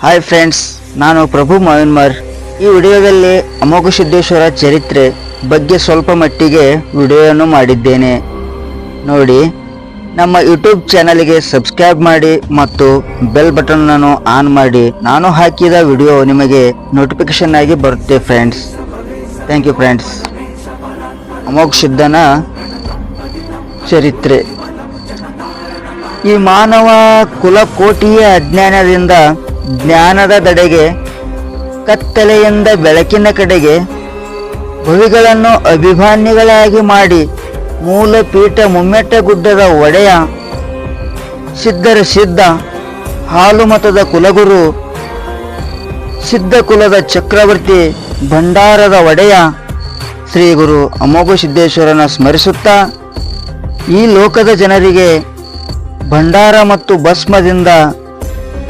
Hi friends, ನಾನು ಪ್ರಭು ಮಾವಿನ್ಮಾರ್. ಈ ವಿಡಿಯೋದಲ್ಲಿ ಅಮೋಘ ಸಿದ್ದೇಶ್ವರ ಚರಿತ್ರೆ ಬಗ್ಗೆ ಸ್ವಲ್ಪ ಮಟ್ಟಿಗೆ ವಿಡಿಯೋವನ್ನು ಮಾಡಿದ್ದೇನೆ. ನೋಡಿ, ನಮ್ಮ ಯೂಟ್ಯೂಬ್ ಚಾನಲ್ಗೆ ಸಬ್ಸ್ಕ್ರೈಬ್ ಮಾಡಿ ಮತ್ತು ಬೆಲ್ ಬಟನ್ನನ್ನು ಆನ್ ಮಾಡಿ. ನಾನು ಹಾಕಿದ ವಿಡಿಯೋ ನಿಮಗೆ ನೋಟಿಫಿಕೇಶನ್ ಆಗಿ ಬರುತ್ತೆ ಫ್ರೆಂಡ್ಸ್. Thank you friends. ಅಮೋಘ ಸಿದ್ಧನ ಚರಿತ್ರೆ. ಈ ಮಾನವ ಕುಲಕೋಟಿಯ ಅಜ್ಞಾನದಿಂದ ಜ್ಞಾನದ ದಡೆಗೆ, ಕತ್ತಲೆಯಿಂದ ಬೆಳಕಿನ ಕಡೆಗೆ ಭವಿಗಳನ್ನು ಅಭಿಮಾನಿಗಳಾಗಿ ಮಾಡಿ ಮೂಲ ಪೀಠ ಮುಮ್ಮೆಟ್ಟ ಗುಡ್ಡದ ಒಡೆಯ, ಸಿದ್ಧರ ಸಿದ್ಧ, ಹಾಲು ಮತದ ಕುಲಗುರು, ಸಿದ್ಧ ಕುಲದ ಚಕ್ರವರ್ತಿ, ಭಂಡಾರದ ಒಡೆಯ ಶ್ರೀ ಗುರು ಅಮೋಘ ಸಿದ್ದೇಶ್ವರನ ಸ್ಮರಿಸುತ್ತಾ ಈ ಲೋಕದ ಜನರಿಗೆ ಭಂಡಾರ ಮತ್ತು ಭಸ್ಮದಿಂದ